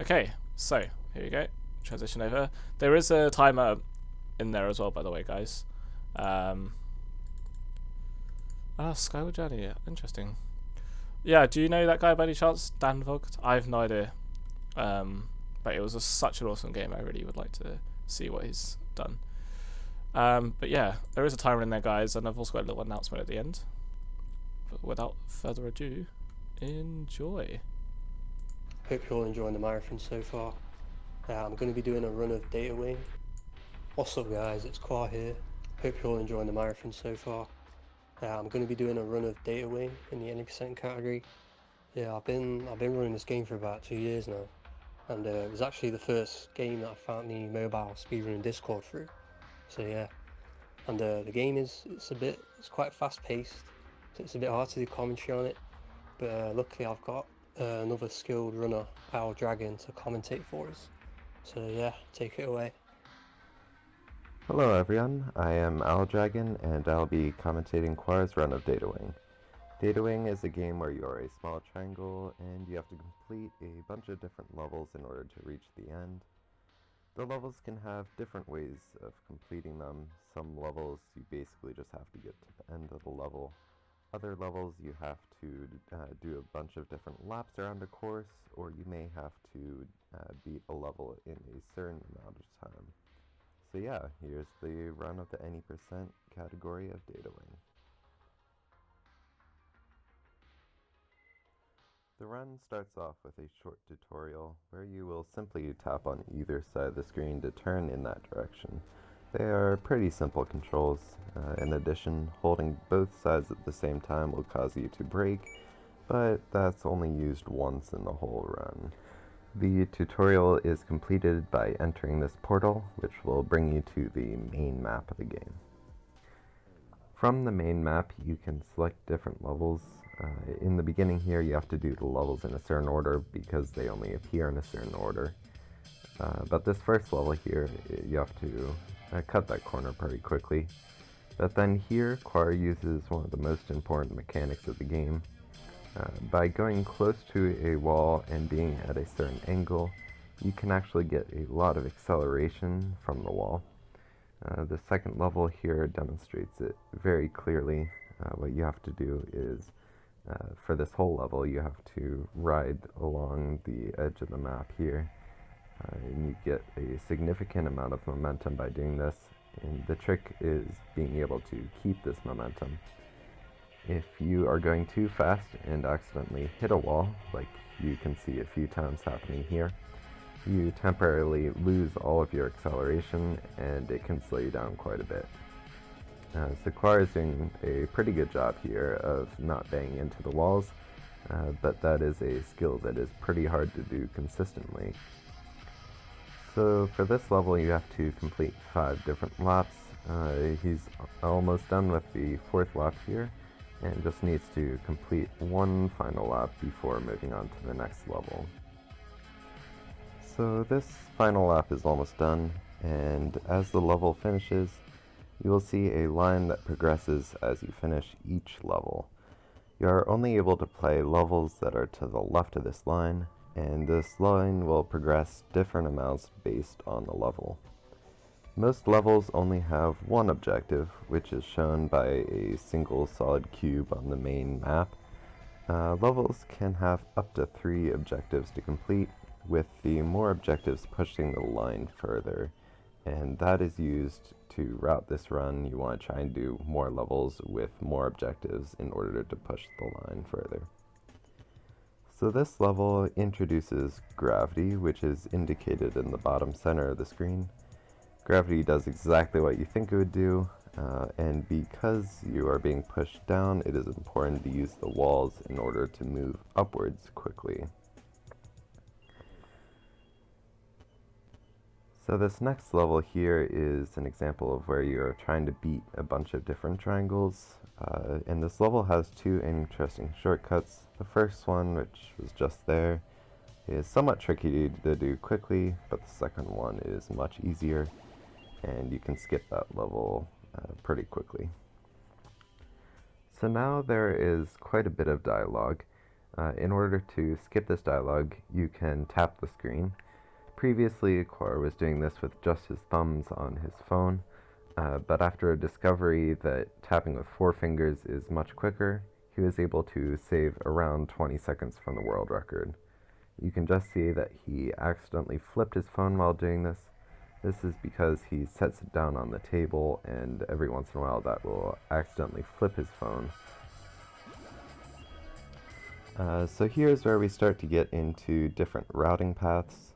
Okay, so here you go. Transition over. There is a timer in there as well, by the way, guys. Um, Skyward Journey. Yeah, interesting. Yeah, do you know that guy by any chance? Dan Vogt? I have no idea. But it was such an awesome game. I really would like to see what he's done. But yeah, there is a timer in there, guys, and I've also got a little announcement at the end. But without further ado, enjoy. Hope you're all enjoying the marathon so far. I'm going to be doing a run of Data Wing. What's up guys, it's Qua here. Hope you're all enjoying the marathon so far. I'm going to be doing a run of Data Wing in the any percent category. Yeah, I've been running this game for about 2 years now, and it was actually the first game that I found the mobile speedrunning Discord through. So yeah, and the game it's quite fast paced, so it's a bit hard to do commentary on it. But luckily I've got another skilled runner, Al Dragon, to commentate for us. So yeah, take it away. Hello everyone, I am Owl Dragon and I'll be commentating Quara's run of Datawing. Datawing is a game where you are a small triangle and you have to complete a bunch of different levels in order to reach the end. The levels can have different ways of completing them. Some levels you basically just have to get to the end of the level. Other levels you have to do a bunch of different laps around a course, or you may have to beat a level in a certain amount of time. So yeah, here's the run of the any percent category of Datawing. The run starts off with a short tutorial where you will simply tap on either side of the screen to turn in that direction. They are pretty simple controls. In addition, holding both sides at the same time will cause you to brake, but that's only used once in the whole run. The tutorial is completed by entering this portal, which will bring you to the main map of the game. From the main map, you can select different levels. In the beginning here, you have to do the levels in a certain order because they only appear in a certain order. But this first level here, you have to cut that corner pretty quickly. But then here, Quara uses one of the most important mechanics of the game. By going close to a wall and being at a certain angle, you can actually get a lot of acceleration from the wall. The second level here demonstrates it very clearly. What you have to do is, for this whole level, you have to ride along the edge of the map here. And you get a significant amount of momentum by doing this, and the trick is being able to keep this momentum. If you are going too fast and accidentally hit a wall, like you can see a few times happening here, you temporarily lose all of your acceleration and it can slow you down quite a bit. So Quara is doing a pretty good job here of not banging into the walls, but that is a skill that is pretty hard to do consistently. So for this level you have to complete 5 different laps. He's almost done with the 4th lap here, and just needs to complete one final lap before moving on to the next level. So this final lap is almost done, and as the level finishes, you will see a line that progresses as you finish each level. You are only able to play levels that are to the left of this line, and this line will progress different amounts based on the level. Most levels only have one objective, which is shown by a single solid cube on the main map. Levels can have up to 3 objectives to complete, with the more objectives pushing the line further, and that is used to route this run. You want to try and do more levels with more objectives in order to push the line further. So this level introduces gravity, which is indicated in the bottom center of the screen. Gravity does exactly what you think it would do, and because you are being pushed down, it is important to use the walls in order to move upwards quickly. So this next level here is an example of where you're trying to beat a bunch of different triangles, and this level has 2 interesting shortcuts. The first one, which was just there, is somewhat tricky to do quickly, but the second one is much easier, and you can skip that level pretty quickly. So now there is quite a bit of dialogue. In order to skip this dialogue, you can tap the screen. Previously, Quar was doing this with just his thumbs on his phone, but after a discovery that tapping with 4 fingers is much quicker, he was able to save around 20 seconds from the world record. You can just see that he accidentally flipped his phone while doing this. This is because he sets it down on the table, and every once in a while that will accidentally flip his phone. So here's where we start to get into different routing paths.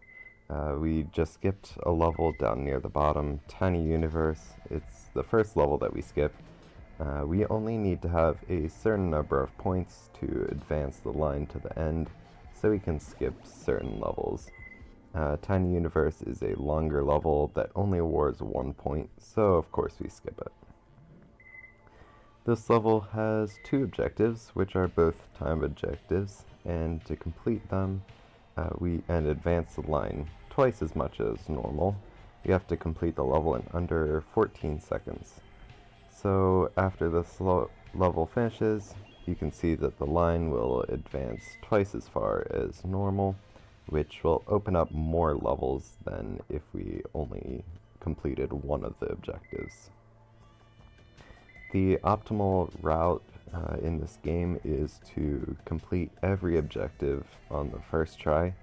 We just skipped a level down near the bottom, Tiny Universe. It's the first level that we skip. We only need to have a certain number of points to advance the line to the end, so we can skip certain levels. Tiny Universe is a longer level that only awards 1 point, so of course we skip it. This level has 2 objectives, which are both time objectives, and to complete them, and advance the line twice as much as normal, you have to complete the level in under 14 seconds. So after this level finishes, you can see that the line will advance twice as far as normal, which will open up more levels than if we only completed one of the objectives. The optimal route in this game is to complete every objective on the first try,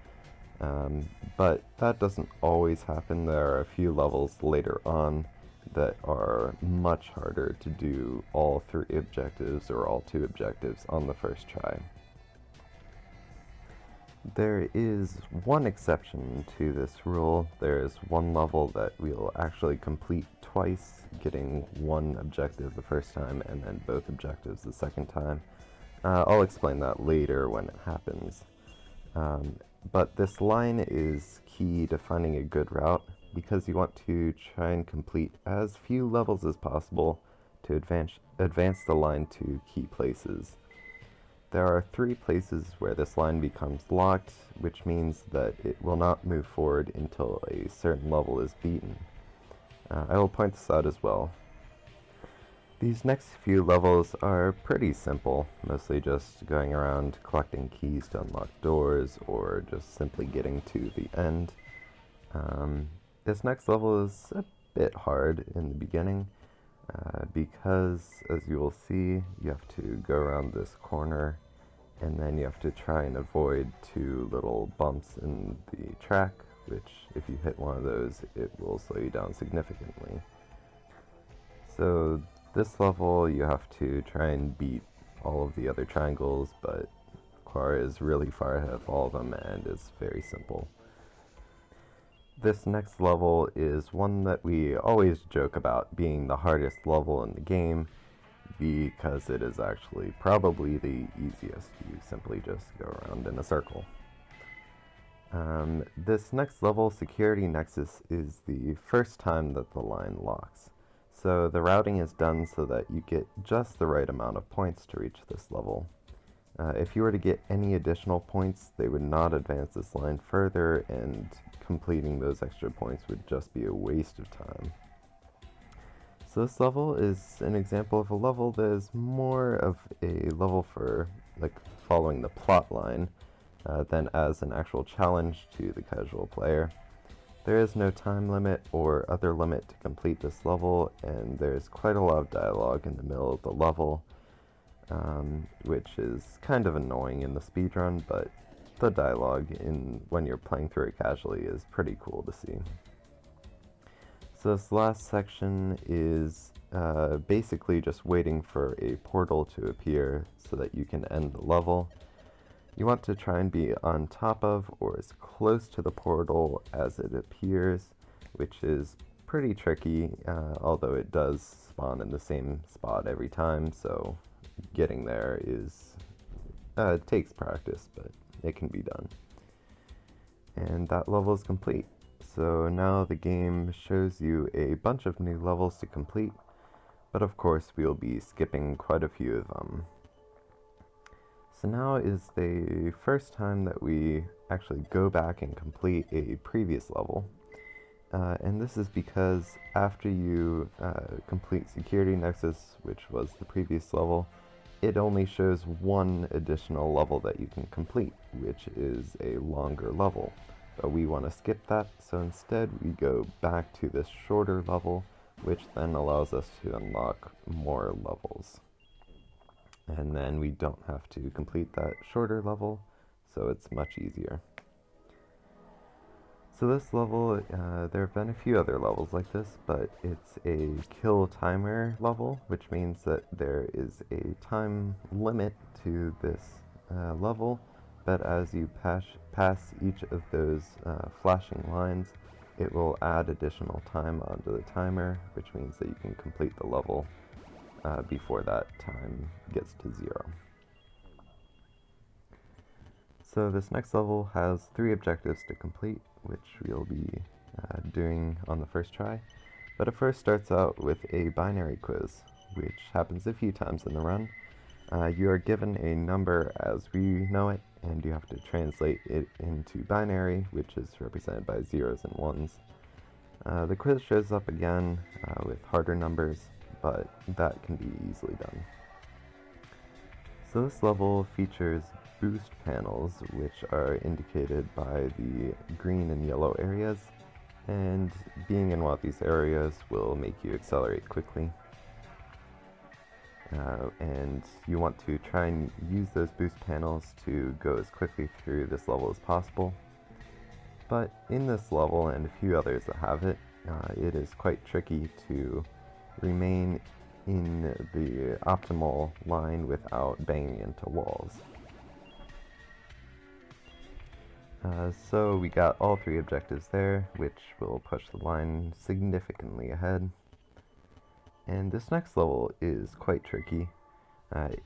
but that doesn't always happen. There are a few levels later on that are much harder to do all 3 objectives or all 2 objectives on the first try. There is one exception to this rule. There's one level that we'll actually complete twice, getting one objective the first time and then both objectives the second time. I'll explain that later when it happens. But this line is key to finding a good route, because you want to try and complete as few levels as possible to advance the line to key places. There are 3 places where this line becomes locked, which means that it will not move forward until a certain level is beaten. I will point this out as well. These next few levels are pretty simple, mostly just going around collecting keys to unlock doors, or just simply getting to the end. This next level is a bit hard in the beginning, because, as you will see, you have to go around this corner, and then you have to try and avoid 2 little bumps in the track, which, if you hit one of those, it will slow you down significantly. So this level, you have to try and beat all of the other triangles, but Quar is really far ahead of all of them, and is very simple. This next level is one that we always joke about being the hardest level in the game, because it is actually probably the easiest. You simply just go around in a circle. This next level, Security Nexus, is the first time that the line locks. So the routing is done so that you get just the right amount of points to reach this level. If you were to get any additional points, they would not advance this line further, and completing those extra points would just be a waste of time. So this level is an example of a level that is more of a level for following the plot line than as an actual challenge to the casual player. There is no time limit or other limit to complete this level, and there's quite a lot of dialogue in the middle of the level, which is kind of annoying in the speedrun, but the dialogue when you're playing through it casually is pretty cool to see. So this last section is basically just waiting for a portal to appear so that you can end the level. You want to try and be on top of or as close to the portal as it appears, which is pretty tricky, although it does spawn in the same spot every time, so getting there takes practice, but it can be done. And that level is complete. So now the game shows you a bunch of new levels to complete, but of course we'll be skipping quite a few of them. So now is the first time that we actually go back and complete a previous level. And this is because after you complete Security Nexus, which was the previous level, it only shows one additional level that you can complete, which is a longer level. But we want to skip that, so instead we go back to this shorter level, which then allows us to unlock more levels. And then we don't have to complete that shorter level, so it's much easier. So this level, there have been a few other levels like this, but it's a kill timer level, which means that there is a time limit to this level, but as you pass each of those flashing lines, it will add additional time onto the timer, which means that you can complete the level before that time gets to 0. So this next level has 3 objectives to complete, which we'll be doing on the first try. But it first starts out with a binary quiz, which happens a few times in the run. You are given a number as we know it, and you have to translate it into binary, which is represented by 0s and 1s. The quiz shows up again with harder numbers, but that can be easily done. So this level features boost panels, which are indicated by the green and yellow areas, and being in one of these areas will make you accelerate quickly. And you want to try and use those boost panels to go as quickly through this level as possible. But in this level, and a few others that have it, it is quite tricky to remain in the optimal line without banging into walls. So we got all 3 objectives there, which will push the line significantly ahead. And this next level is quite tricky.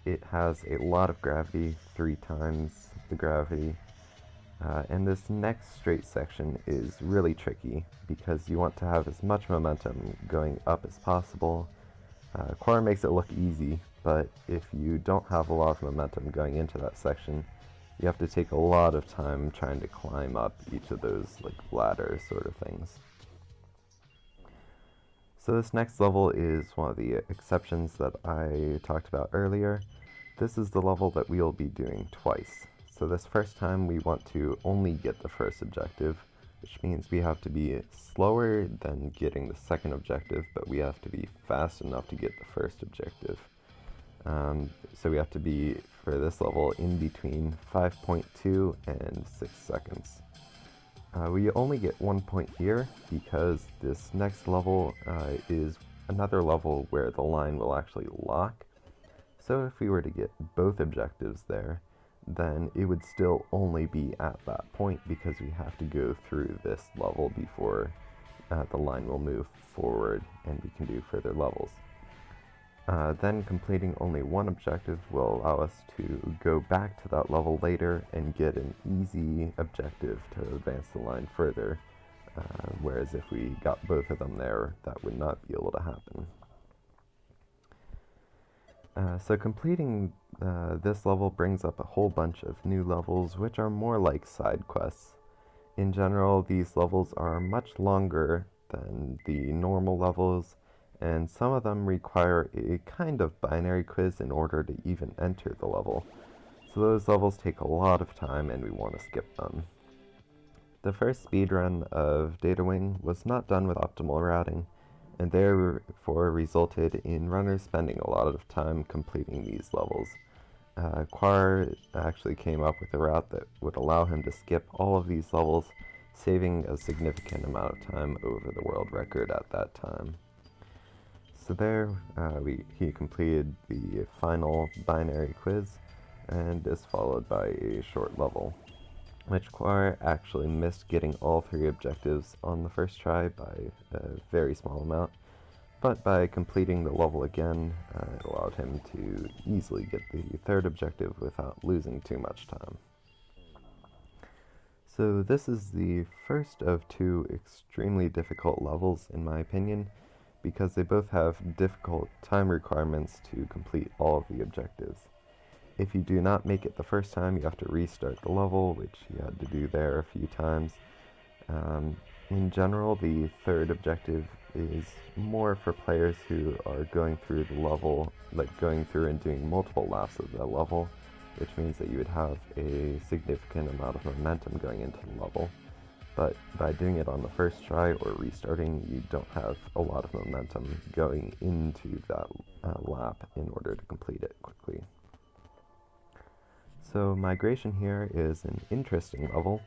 It has a lot of gravity, 3 times the gravity. And this next straight section is really tricky because you want to have as much momentum going up as possible. Quar makes it look easy, but if you don't have a lot of momentum going into that section, you have to take a lot of time trying to climb up each of those like ladder sort of things. So this next level is one of the exceptions that I talked about earlier. This is the level that we'll be doing twice. So this first time we want to only get the first objective, which means we have to be slower than getting the second objective, but we have to be fast enough to get the first objective. So we have to be, for this level, in between 5.2 and 6 seconds. We only get 1 point here because this next level is another level where the line will actually lock. So if we were to get both objectives there, then it would still only be at that point because we have to go through this level before the line will move forward and we can do further levels. Then completing only one objective will allow us to go back to that level later and get an easy objective to advance the line further, whereas if we got both of them there, that would not be able to happen. So completing this level brings up a whole bunch of new levels, which are more like side quests. In general, these levels are much longer than the normal levels, and some of them require a kind of binary quiz in order to even enter the level. So those levels take a lot of time and we want to skip them. The first speedrun of DataWing was not done with optimal routing, and therefore resulted in runners spending a lot of time completing these levels. Quar actually came up with a route that would allow him to skip all of these levels, saving a significant amount of time over the world record at that time. So there, he completed the final binary quiz, and is followed by a short level, which Quar actually missed getting all 3 objectives on the first try by a very small amount, but by completing the level again, it allowed him to easily get the 3rd objective without losing too much time. So this is the first of 2 extremely difficult levels in my opinion, because they both have difficult time requirements to complete all of the objectives. If you do not make it the first time, you have to restart the level, which you had to do there a few times. In general, the third objective is more for players who are going through the level, like going through and doing multiple laps of the level, which means that you would have a significant amount of momentum going into the level. But by doing it on the first try or restarting, you don't have a lot of momentum going into that lap in order to complete it quickly. So migration here is an interesting level,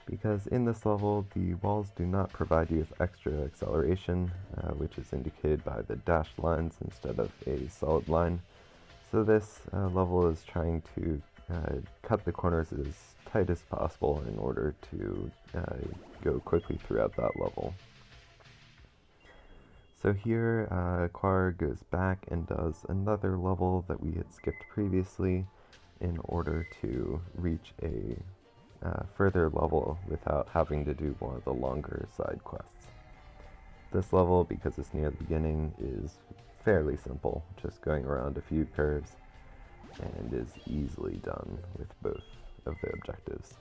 because in this level the walls do not provide you with extra acceleration, which is indicated by the dashed lines instead of a solid line. So this level is trying to cut the corners as tight as possible in order to go quickly throughout that level. So here Quar goes back and does another level that we had skipped previously in order to reach a further level without having to do one of the longer side quests. This level, because it's near the beginning, is fairly simple, just going around a few curves, and is easily done with both of the objectives.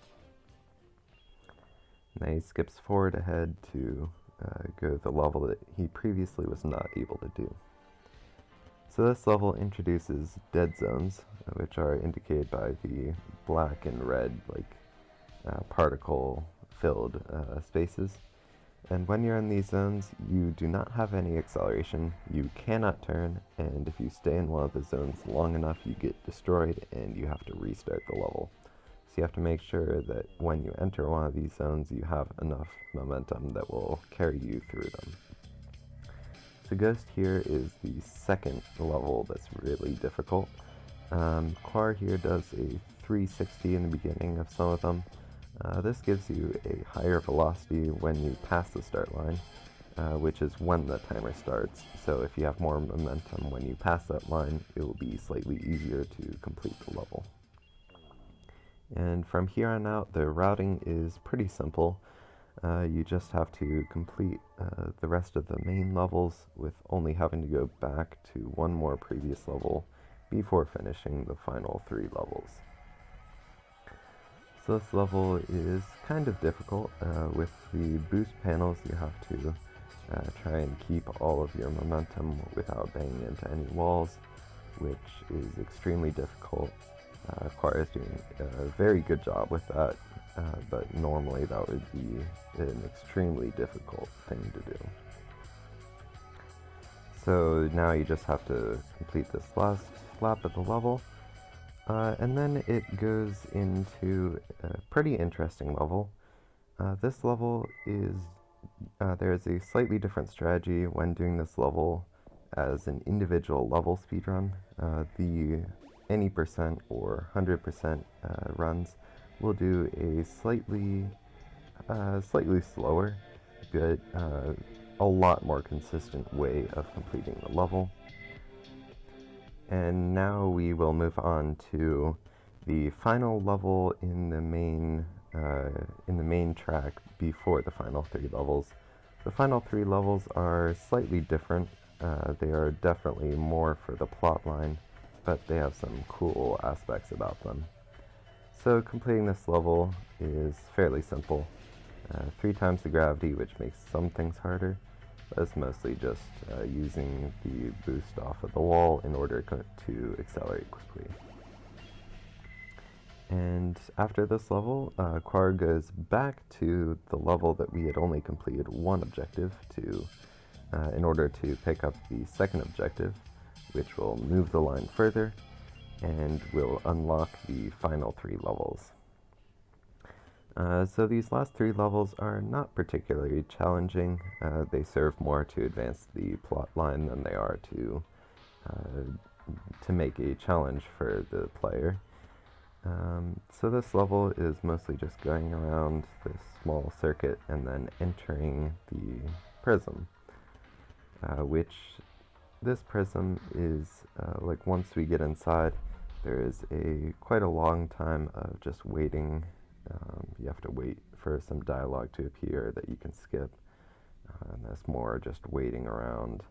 Now he skips forward ahead to go the level that he previously was not able to do. So this level introduces dead zones, which are indicated by the black and red particle-filled spaces. And when you're in these zones, you do not have any acceleration, you cannot turn, and if you stay in one of the zones long enough, you get destroyed and you have to restart the level. So you have to make sure that when you enter one of these zones, you have enough momentum that will carry you through them. So Ghost here is the second level that's really difficult. Quar here does a 360 in the beginning of some of them. This gives you a higher velocity when you pass the start line, which is when the timer starts. So if you have more momentum when you pass that line, it will be slightly easier to complete the level. And from here on out, the routing is pretty simple. You just have to complete the rest of the main levels with only having to go back to one more previous level before finishing the final 3 levels. So this level is kind of difficult. With the boost panels, you have to try and keep all of your momentum without banging into any walls, which is extremely difficult. Quar is doing a very good job with that, but normally that would be an extremely difficult thing to do. So now you just have to complete this last lap of the level, and then it goes into a pretty interesting level. This level is, there is a slightly different strategy when doing this level as an individual level speedrun. The any percent or 100% runs will do a slightly slower, but a lot more consistent way of completing the level. And now we will move on to the final level in the main track before the final 3 levels. The final 3 levels are slightly different. They are definitely more for the plot line, but they have some cool aspects about them. So completing this level is fairly simple. 3 times the gravity, which makes some things harder, but it's mostly just using the boost off of the wall in order to accelerate quickly. And after this level, Quar goes back to the level that we had only completed one objective to, in order to pick up the second objective, which will move the line further and will unlock the final 3 levels. So these last 3 levels are not particularly challenging. They serve more to advance the plot line than they are to make a challenge for the player. So this level is mostly just going around this small circuit and then entering the prism, which this prism is, once we get inside, there is quite a long time of just waiting. You have to wait for some dialogue to appear that you can skip, and that's more just waiting around.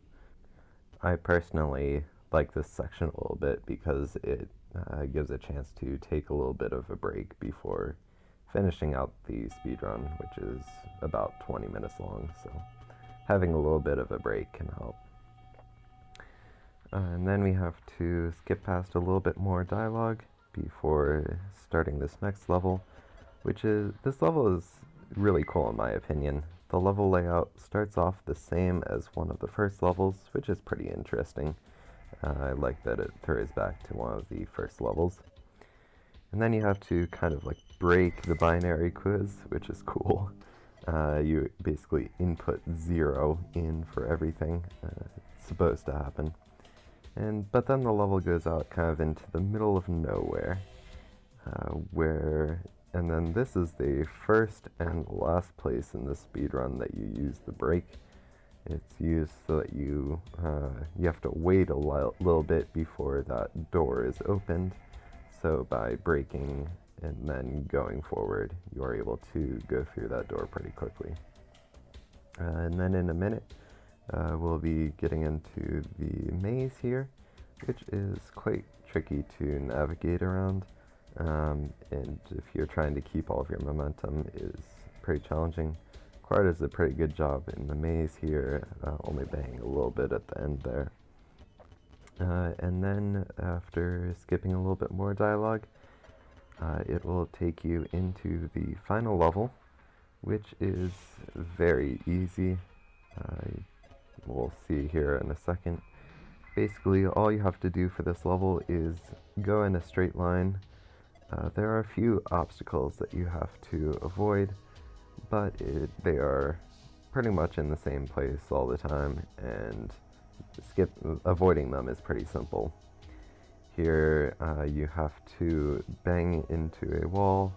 I personally like this section a little bit because it gives a chance to take a little bit of a break before finishing out the speedrun, which is about 20 minutes long, so having a little bit of a break can help. And then we have to skip past a little bit more dialogue before starting this next level, this level is really cool in my opinion. The level layout starts off the same as one of the first levels, which is pretty interesting. I like that it throws back to one of the first levels. And then you have to kind of like break the binary quiz, which is cool. You basically input 0 in for everything. It's supposed to happen. But then the level goes out kind of into the middle of nowhere, and then this is the first and last place in the speedrun that you use the break. It's used so that you have to wait a little bit before that door is opened. So by breaking and then going forward, you are able to go through that door pretty quickly. And then in a minute, we'll be getting into the maze here, which is quite tricky to navigate around. And if you're trying to keep all of your momentum, is pretty challenging. Quar does a pretty good job in the maze here, only banging a little bit at the end there. And then after skipping a little bit more dialogue, it will take you into the final level, which is very easy. We'll see here in a second. Basically, all you have to do for this level is go in a straight line. There are a few obstacles that you have to avoid, but they are pretty much in the same place all the time, and avoiding them is pretty simple. Here, you have to bang into a wall,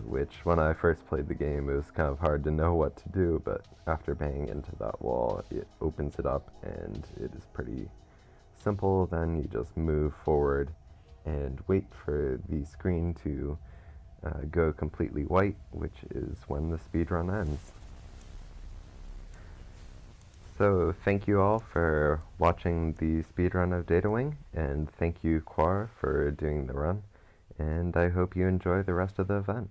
which when I first played the game, it was kind of hard to know what to do, but after banging into that wall, it opens it up, and it is pretty simple. Then you just move forward and wait for the screen to go completely white, which is when the speedrun ends. So thank you all for watching the speedrun of Data Wing, and thank you Quar for doing the run, and I hope you enjoy the rest of the event.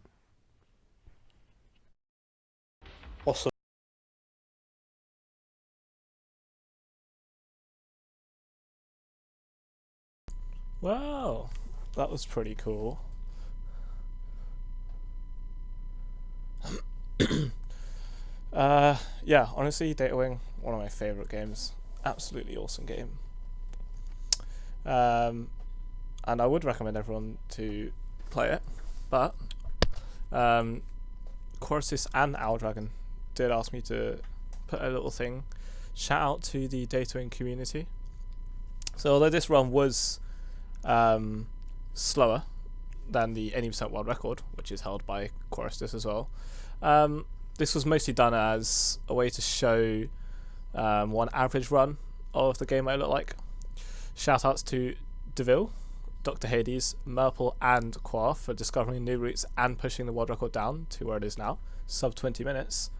Also, Wow, that was pretty cool. Yeah, honestly, Data Wing, one of my favourite games. Absolutely awesome game. And I would recommend everyone to play it, but quaristice and Owl Dragon did ask me to put a little thing. Shout out to the Data Wing community. So although this run was slower than the 80% world record, which is held by quaristice as well, this was mostly done as a way to show what an average run of the game might look like. Shout outs to Deville, Dr. Hades, Merple and Quar for discovering new routes and pushing the world record down to where it is now, sub 20 minutes.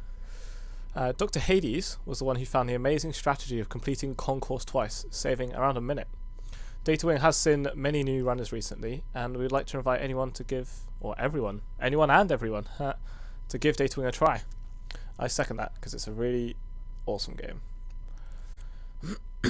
Dr. Hades was the one who found the amazing strategy of completing Concourse twice, saving around a minute. Data Wing has seen many new runners recently, and we would like to invite anyone and everyone, to give Data Wing a try. I second that, because it's a really awesome game.